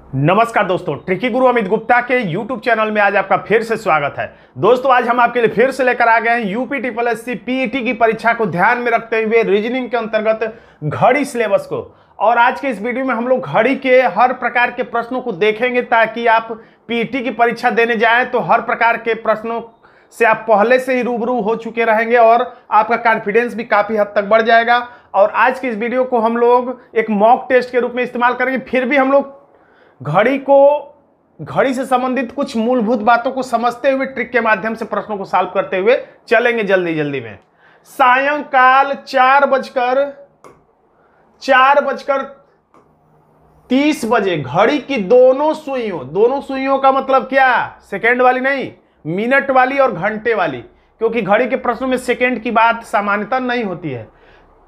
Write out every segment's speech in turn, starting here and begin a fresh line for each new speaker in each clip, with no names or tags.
नमस्कार दोस्तों, ट्रिकी गुरु अमित गुप्ता के YouTube चैनल में आज आपका फिर से स्वागत है। दोस्तों आज हम आपके लिए फिर से लेकर आ गए हैं यूपी ट्रिपल पीईटी की परीक्षा को ध्यान में रखते हुए रीजनिंग के अंतर्गत घड़ी सिलेबस को। और आज के इस वीडियो में हम लोग घड़ी के हर प्रकार के प्रश्नों को देखेंगे ताकि आप पीईटी की परीक्षा देने जाएं तो हर प्रकार के प्रश्नों से आप पहले से ही रूबरू हो चुके रहेंगे और आपका कॉन्फिडेंस भी काफ़ी हद तक बढ़ जाएगा। और आज की इस वीडियो को हम लोग एक मॉक टेस्ट के रूप में इस्तेमाल करेंगे। फिर भी हम लोग घड़ी से संबंधित कुछ मूलभूत बातों को समझते हुए ट्रिक के माध्यम से प्रश्नों को सॉल्व करते हुए चलेंगे जल्दी में। सायंकाल 4:30 बजे घड़ी की दोनों सुइयों का मतलब क्या? सेकेंड वाली नहीं, मिनट वाली और घंटे वाली, क्योंकि घड़ी के प्रश्नों में सेकेंड की बात सामान्यतः नहीं होती है।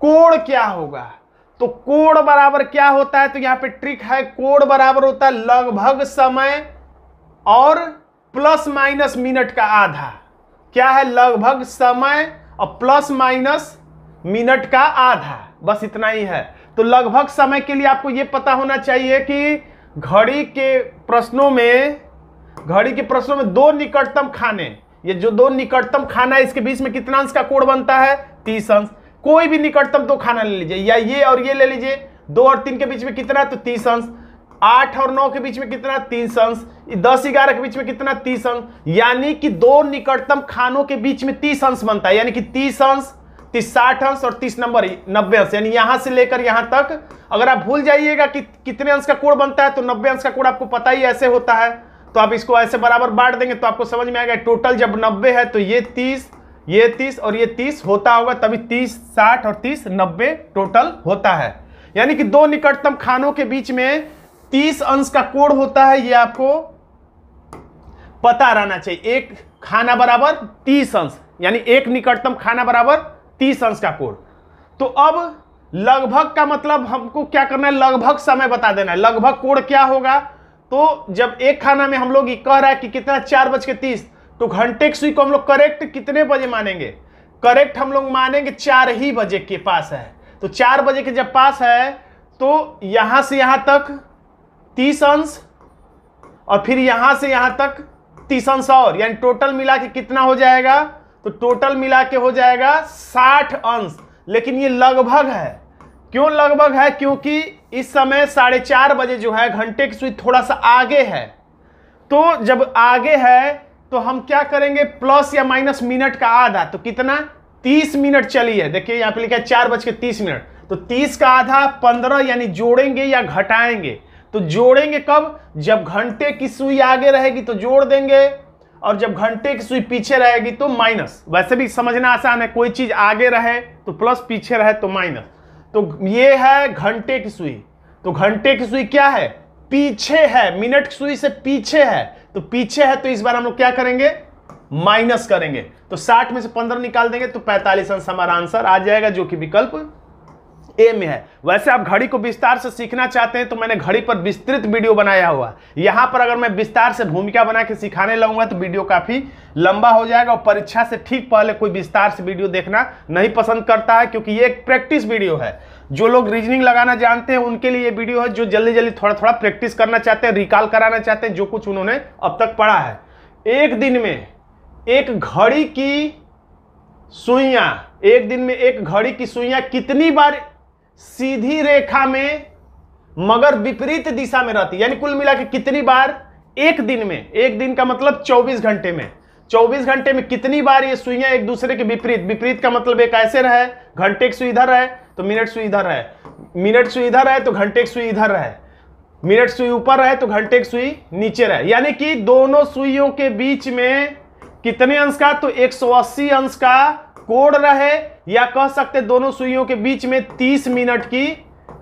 कोण क्या होगा? तो कोण बराबर क्या होता है? तो यहां पे ट्रिक है, कोण बराबर होता है लगभग समय और प्लस माइनस मिनट का आधा। क्या है? लगभग समय और प्लस माइनस मिनट का आधा, बस इतना ही है। तो लगभग समय के लिए आपको यह पता होना चाहिए कि घड़ी के प्रश्नों में दो निकटतम खाने, ये जो दो निकटतम खाना है इसके बीच में कितना अंश का कोण बनता है? 30 अंश। कोई भी निकटतम दो खाना ले लीजिए, या ये और ये ले लीजिए। 2 और 3 के बीच में कितना? तो 30 अंश। 8 और 9 के बीच में कितना? 30 अंश। 10-11 के बीच में कितना? 30 अंश। यानी कि दो निकटतम खानों के बीच में 30 अंश बनता है, यानी कि 30 अंश, 60 अंश और 30 नंबर 90 अंश। यानी यहां से लेकर यहां तक अगर आप भूल जाइएगा कि कितने अंश का कोण बनता है तो 90 अंश का कोण आपको पता ही ऐसे होता है। तो आप इसको ऐसे बराबर बांट देंगे तो आपको समझ में आएगा। टोटल जब 90 है तो ये 30 और ये 30 होता होगा, तभी 30 60 और 30 90 टोटल होता है। यानी कि दो निकटतम खानों के बीच में 30 अंश का कोण होता है, ये आपको पता रहना चाहिए। एक खाना बराबर 30 अंश, यानी एक निकटतम खाना बराबर 30 अंश का कोण। तो अब लगभग का मतलब हमको क्या करना है? लगभग समय बता देना है। लगभग कोण क्या होगा? तो जब एक खाना में हम लोग ये कह रहा है कि कितना 4:30, तो घंटे की सुई को हम लोग करेक्ट कितने बजे मानेंगे? करेक्ट हम लोग मानेंगे 4 ही बजे के पास है। तो 4 बजे के जब पास है तो यहां से यहां तक 30 अंश और फिर यहां से यहां तक 30 अंश और, यानी टोटल मिला के कितना हो जाएगा? तो टोटल मिला के हो जाएगा 60 अंश। लेकिन ये लगभग है। क्यों लगभग है? क्योंकि इस समय 4:30 बजे जो है घंटे की सुई थोड़ा सा आगे है। तो जब आगे है तो हम क्या करेंगे? प्लस या माइनस मिनट का आधा। तो कितना? 30 मिनट चली है। देखिए यहां पे लिखा है 4:30। तो 30 का आधा 15, यानी जोड़ेंगे या घटाएंगे? तो जोड़ेंगे कब? जब घंटे की सुई आगे रहेगी तो जोड़ देंगे, और जब घंटे की सुई पीछे रहेगी तो माइनस। वैसे भी समझना आसान है, कोई चीज आगे रहे तो प्लस, पीछे रहे तो माइनस। तो ये है घंटे की सुई। तो घंटे की सुई क्या है? पीछे है, मिनट की सुई से पीछे है। तो पीछे है तो इस बार हम लोग क्या करेंगे? माइनस करेंगे। तो 60 में से 15 निकाल देंगे तो 45 अंश हमारा आंसर आ जाएगा, जो कि विकल्प ए में है। वैसे आप घड़ी को विस्तार से सीखना चाहते हैं तो मैंने घड़ी पर विस्तृत वीडियो बनाया हुआ। यहां पर अगर मैं विस्तार से भूमिका बना के सिखाने लगूंगा तो वीडियो काफी लंबा हो जाएगा, और परीक्षा से ठीक पहले कोई विस्तार से वीडियो देखना नहीं पसंद करता है, क्योंकि ये एक प्रैक्टिस वीडियो है। जो लोग रीजनिंग लगाना जानते हैं उनके लिए ये वीडियो है, जो जल्दी थोड़ा प्रैक्टिस करना चाहते हैं, रिकॉल कराना चाहते हैं जो कुछ उन्होंने अब तक पढ़ा है। एक दिन में एक घड़ी की सुइयां कितनी बार सीधी रेखा में मगर विपरीत दिशा में रहती है? यानी कुल मिला के कितनी बार एक दिन में, एक दिन का मतलब 24 घंटे में, 24 घंटे में कितनी बार ये सुइयां एक दूसरे के विपरीत का मतलब एक ऐसे रहे, घंटे की सुई इधर रहे तो मिनट सुई इधर रहे, मिनट सुई इधर रहे तो घंटे की सुई इधर रहे, मिनट सुई ऊपर रहे तो घंटे की सुई नीचे रहे। यानी कि दोनों सुइयों के बीच में कितने अंश का? तो 180 अंश का कोण रहे, या कह सकते दोनों सुइयों के बीच में 30 मिनट की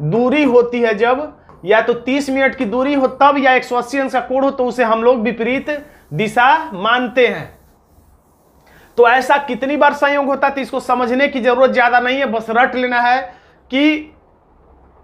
दूरी होती है जब, या तो 30 मिनट की दूरी हो तब, या 180 अंश का कोण हो तो उसे हम लोग विपरीत दिशा मानते हैं। तो ऐसा कितनी बार संयोग होता है? तो इसको समझने की जरूरत ज्यादा नहीं है, बस रट लेना है कि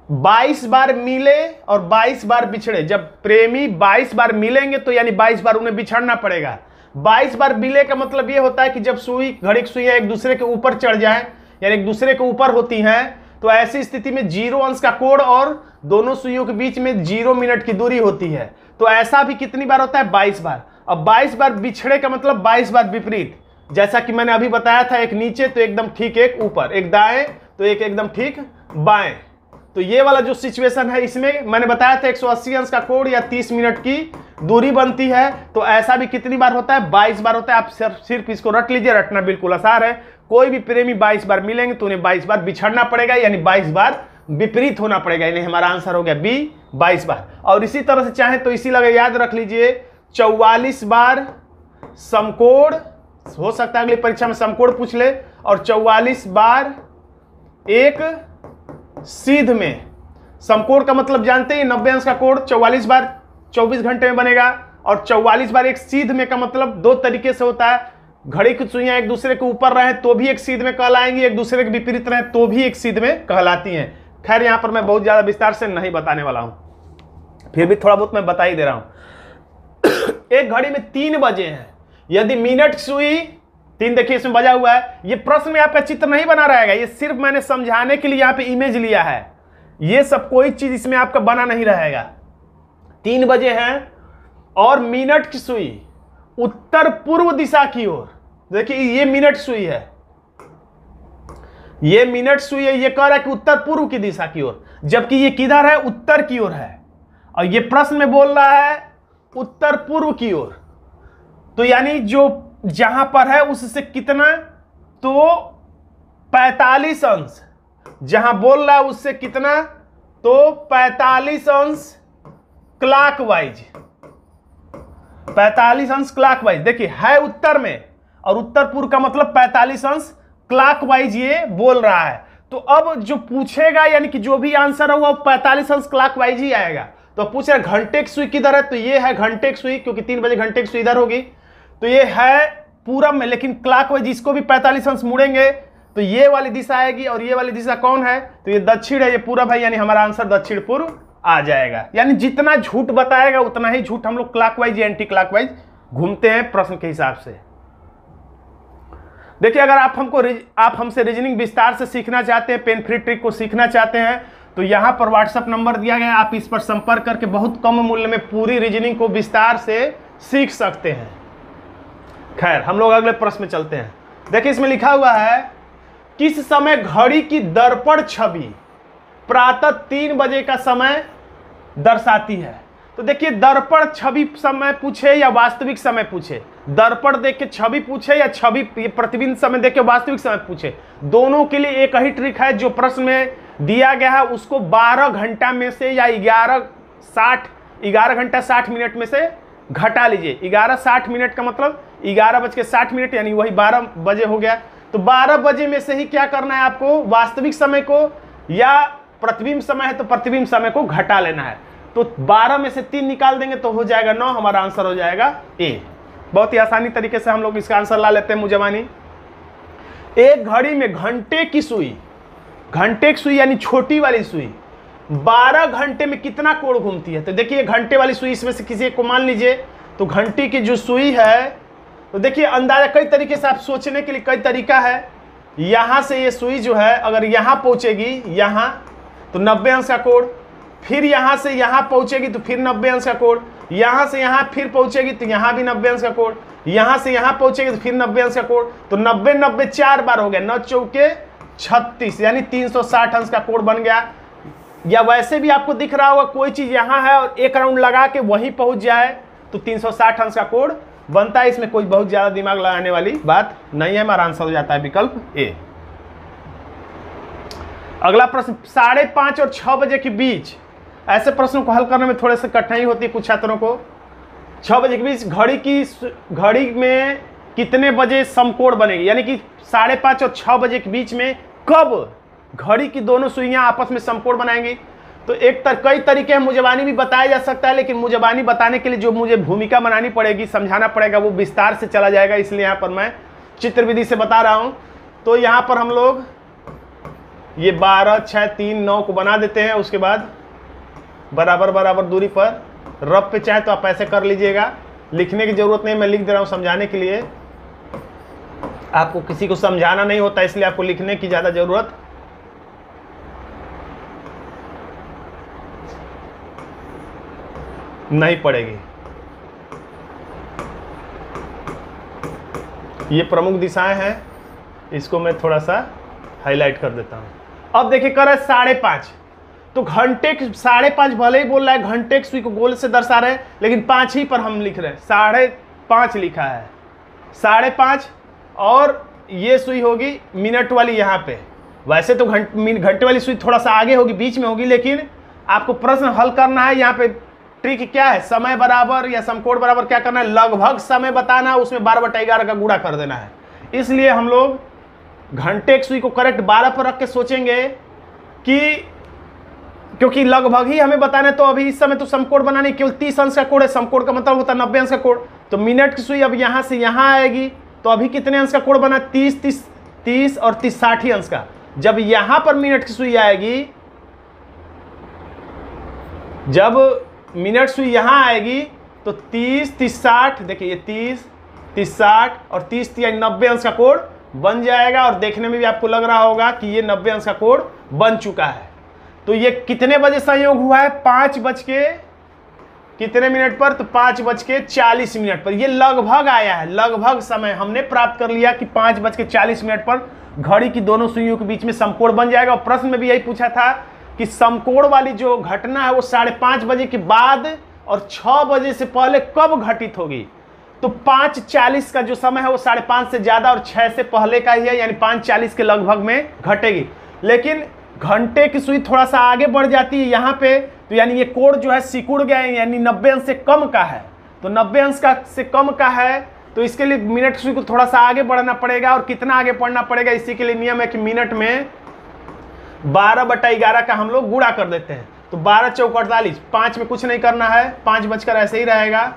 22 बार मिले और 22 बार बिछड़े। जब प्रेमी 22 बार मिलेंगे तो यानी 22 बार उन्हें बिछड़ना पड़ेगा। 22 बार मिले का मतलब यह होता है कि जब घड़ी की सुइयां एक दूसरे के ऊपर चढ़ जाए, यानी एक दूसरे के ऊपर होती हैं, तो ऐसी स्थिति में 0 अंश का कोण और दोनों सुइयों के बीच में 0 मिनट की दूरी होती है। तो ऐसा भी कितनी बार होता है? 22 बार। अब 22 बार बिछड़े का मतलब 22 बार विपरीत, जैसा कि मैंने अभी बताया था, एक नीचे तो एकदम ठीक एक ऊपर, एक दाएं तो एक एकदम ठीक बाएं। तो ये वाला जो सिचुएशन है इसमें मैंने बताया था 180 अंश का कोण या 30 मिनट की दूरी बनती है। तो ऐसा भी कितनी बार होता है? 22 बार होता है। आप सिर्फ इसको रट लीजिए, रटना बिल्कुल आसान है। कोई भी प्रेमी 22 बार मिलेंगे तो उन्हें 22 बार बिछड़ना पड़ेगा, यानी 22 बार विपरीत होना पड़ेगा। यानी हमारा आंसर हो गया बी, 22 बार। और इसी तरह से चाहे तो इसी लगे याद रख लीजिए 44 बार समकोण, हो सकता है अगली परीक्षा में समकोण पूछ ले, और 44 बार एक सीध में। समकोण का मतलब जानते हैं 90 अंश का कोण 44 बार 24 घंटे में बनेगा, और 44 बार एक सीध में का मतलब दो तरीके से होता है। घड़ी की सुइयां एक दूसरे के ऊपर रहे तो भी एक सीध में कहलाएंगी, एक दूसरे के विपरीत रहे तो भी एक सीध में कहलाती हैं। खैर यहां पर मैं बहुत ज्यादा विस्तार से नहीं बताने वाला हूं, फिर भी थोड़ा बहुत मैं बता ही दे रहा हूं। एक घड़ी में 3 बजे हैं, यदि मिनट सुई 3 देखिए इसमें बजा हुआ है। ये प्रश्न में आपका चित्र नहीं बना रहेगा, ये सिर्फ मैंने समझाने के लिए यहाँ पे इमेज लिया है। ये सब कोई चीज इसमें आपका बना नहीं रहेगा। 3 बजे हैं और मिनट की सुई उत्तर पूर्व दिशा की ओर, देखिए ये मिनट सुई है, ये मिनट सुई है, ये कह रहा है कि उत्तर पूर्व की दिशा की ओर, जबकि ये किधर है? उत्तर की ओर है। और ये प्रश्न में बोल रहा है उत्तर पूर्व की ओर, तो यानी जो जहां पर है उससे कितना? तो 45 अंश। जहां बोल रहा है उससे कितना? तो 45 अंश क्लॉकवाइज, 45 अंश क्लॉकवाइज। देखिए है उत्तर में, और उत्तर पूर्व का मतलब 45 अंश क्लॉकवाइज ये बोल रहा है। तो अब जो पूछेगा यानी कि जो भी आंसर होगा वो 45 अंश क्लॉकवाइज ही आएगा। तो पूछ रहा घंटे की सुई किधर है? तो ये है घंटे की सुई, क्योंकि 3 बजे घंटे की सुई इधर होगी, तो ये है पूरब में, लेकिन क्लॉकवाइज इसको भी 45 अंश मुड़ेंगे तो ये वाली दिशा आएगी, और ये वाली दिशा कौन है? तो ये दक्षिण है, ये पूरब है, यानी हमारा आंसर दक्षिण पूर्व आ जाएगा। यानी जितना झूठ बताएगा उतना ही झूठ हम लोग क्लॉकवाइज या एंटी क्लॉकवाइज घूमते हैं प्रश्न के हिसाब से। देखिए अगर आप हमसे रीजनिंग विस्तार से सीखना चाहते हैं, पेन फ्री ट्रिक को सीखना चाहते हैं, तो यहां पर व्हाट्सएप नंबर दिया गया है, आप इस पर संपर्क करके बहुत कम मूल्य में पूरी रीजनिंग को विस्तार से सीख सकते हैं। खैर हम लोग अगले प्रश्न में चलते हैं। देखिए इसमें लिखा हुआ है किस समय घड़ी की दर्पण छवि प्रातः 3 बजे का समय दर्शाती है? तो देखिए दर्पण छवि समय पूछे या वास्तविक समय पूछे, दर्पण देख के छवि पूछे या छवि प्रतिबिंब समय देख के वास्तविक समय पूछे, दोनों के लिए एक ही ट्रिक है। जो प्रश्न में दिया गया है उसको 12 घंटा में से या 11 घंटा 60 मिनट में से घटा लीजिए। 11:60 मिनट का मतलब 11:60 यानी वही 12 बजे हो गया। तो 12 बजे में से ही क्या करना है आपको? वास्तविक समय को या प्रतिबिंब समय है तो प्रतिबिंब समय को घटा लेना है। तो 12 में से 3 निकाल देंगे तो हो जाएगा 9, हमारा आंसर हो जाएगा ए। बहुत ही आसानी तरीके से हम लोग इसका आंसर ला लेते हैं मुजबानी। एक घड़ी में घंटे की सुई यानी छोटी वाली सुई 12 घंटे में कितना कोण घूमती है? तो देखिए घंटे वाली सुई इसमें से किसी एक को मान लीजिए, तो घंटी की जो सुई है, तो देखिए अंदाजा कई तरीके से आप सोचने के लिए कई तरीका है। यहां से ये सुई जो है अगर यहां पहुंचेगी यहां तो 90 अंश का कोण, फिर यहां से यहां पहुंचेगी तो फिर 90 अंश का कोण, यहां से यहां फिर पहुंचेगी तो यहां भी 90 अंश का कोण, यहां से यहां पहुंचेगी तो फिर 90 अंश का कोण। तो 90 4 बार हो गया, 9 चौके 36 यानी 360 अंश का कोण बन गया। या वैसे भी आपको दिख रहा होगा कोई चीज यहां है और एक राउंड लगा के वहीं पहुंच जाए तो 360 अंश का कोण बनता है। इसमें कोई बहुत ज्यादा दिमाग लगाने वाली बात नहीं है, हमारा आंसर हो जाता है विकल्प ए। अगला प्रश्न 5:30 और 6 बजे के बीच, ऐसे प्रश्नों को हल करने में थोड़े से कठिनाई होती है कुछ छात्रों को। 6 बजे के बीच घड़ी में कितने बजे समकोण बनेगी? यानी कि 5:30 और 6 बजे के बीच में कब घड़ी की दोनों सुइयां आपस में समकोण बनाएंगी? तो कई तरीके हैं, मुजबानी भी बताया जा सकता है, लेकिन मुजबानी बताने के लिए जो मुझे भूमिका बनानी पड़ेगी, समझाना पड़ेगा, वो विस्तार से चला जाएगा, इसलिए यहाँ पर मैं चित्र विधि से बता रहा हूँ। तो यहाँ पर हम लोग ये 12, 6, 3, 9 को बना देते हैं। उसके बाद बराबर बराबर दूरी पर रफ पे चाहे तो आप ऐसे कर लीजिएगा, लिखने की जरूरत नहीं, मैं लिख दे रहा हूँ समझाने के लिए। आपको किसी को समझाना नहीं होता इसलिए आपको लिखने की ज़्यादा जरूरत नहीं पड़ेगी। ये प्रमुख दिशाएं हैं, इसको मैं थोड़ा सा हाईलाइट कर देता हूं। अब देखिए कर है 5:30, तो घंटे 5:30 भले ही बोल रहा है, घंटे की सुई को गोल से दर्शा रहे हैं, लेकिन 5 ही पर हम लिख रहे हैं, 5:30 लिखा है, 5:30। और ये सुई होगी मिनट वाली यहाँ पे। वैसे तो घंटे वाली सुई थोड़ा सा आगे होगी, बीच में होगी, लेकिन आपको प्रश्न हल करना है। यहाँ पे ट्रिक क्या है, समय बराबर या समकोण बराबर क्या करना है, लगभग समय बताना है, उसमें 12/11 का गुणा कर देना है। इसलिए हम लोग घंटे की सुई को करेक्ट 12 पर रख के सोचेंगे कि क्योंकि लगभग ही हमें बताना है, तो अभी इस समय तो समकोण बनाने केवल 30 अंश का कोण है, समकोण का मतलब होता है 90 अंश का कोण। तो मिनट की सुई अब यहाँ से यहाँ आएगी, तो अभी कितने अंश का कोण बना, 30 और 30 60 अंश का। जब यहां पर मिनट की सुई आएगी, जब मिनट सुई यहां आएगी तो 30 30 60, देखिए ये 30 30 60 और 30 यानी 90 अंश का कोण बन जाएगा। और देखने में भी आपको लग रहा होगा कि ये 90 अंश का कोण बन चुका है। तो ये कितने बजे संयोग हुआ है, 5 बज के कितने मिनट पर, तो 5:40 पर। ये लगभग आया है, लगभग समय हमने प्राप्त कर लिया कि 5:40 पर घड़ी की दोनों सुइयों के बीच में समकोण बन जाएगा। और प्रश्न में भी यही पूछा था कि समकोण वाली जो घटना है वो 5:30 बजे के बाद और 6 बजे से पहले कब घटित होगी। तो 5:40 का जो समय है वो 5:30 से ज्यादा और 6 से पहले का ही है, यानी 5:40 के लगभग में घटेगी। लेकिन घंटे की सुई थोड़ा सा आगे बढ़ जाती है यहाँ पे, तो यानी ये कोण जो है सिकुड़ गया है, यानी 90 अंश से कम का है। तो 90 अंश का से कम का है, तो इसके लिए मिनट की सुई को थोड़ा सा आगे बढ़ना पड़ेगा। और कितना आगे बढ़ना पड़ेगा, इसी के लिए नियम है कि मिनट में 12/11 का हम लोग गुणा कर देते हैं। तो 12 चौक 48, 5 में कुछ नहीं करना है, 5 बजकर ऐसे ही रहेगा।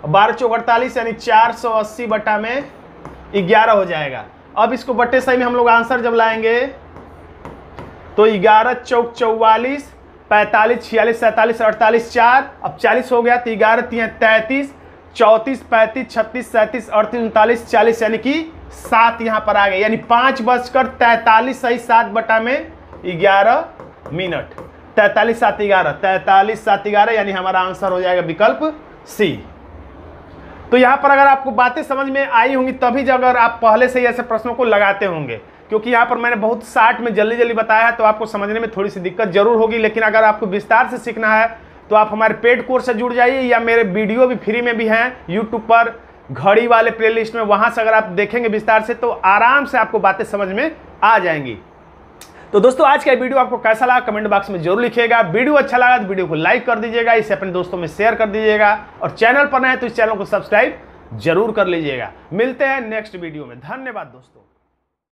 12 चौक 48 यानी 480/11 हो जाएगा। अब इसको बट्टे सही में हम लोग आंसर जब लाएंगे तो 11 चौक 44, 45 46 47 48 4, अब 40 हो गया। तो 11 3 33, 34 35 36 37 38 39 40, यानी कि 7 यहाँ पर आ गए, यानी 5:43 सही 7/11 मिनट। 43 7 11, 43 7 11, यानी हमारा आंसर हो जाएगा विकल्प सी। तो यहाँ पर अगर आपको बातें समझ में आई होंगी तभी जब अगर आप पहले से ही ऐसे प्रश्नों को लगाते होंगे, क्योंकि यहाँ पर मैंने बहुत शार्ट में जल्दी जल्दी बताया है, तो आपको समझने में थोड़ी सी दिक्कत जरूर होगी। लेकिन अगर आपको विस्तार से सीखना है तो आप हमारे पेड कोर्स से जुड़ जाइए, या मेरे वीडियो भी फ्री में भी हैं यूट्यूब पर घड़ी वाले प्लेलिस्ट में, वहां से अगर आप देखेंगे विस्तार से तो आराम से आपको बातें समझ में आ जाएंगी। तो दोस्तों आज का वीडियो आपको कैसा लगा कमेंट बॉक्स में जरूर लिखिएगा। वीडियो अच्छा लगा तो वीडियो को लाइक कर दीजिएगा, इसे अपने दोस्तों में शेयर कर दीजिएगा, और चैनल पर नए हैं तो इस चैनल को सब्सक्राइब जरूर कर लीजिएगा। मिलते हैं नेक्स्ट वीडियो में। धन्यवाद दोस्तों।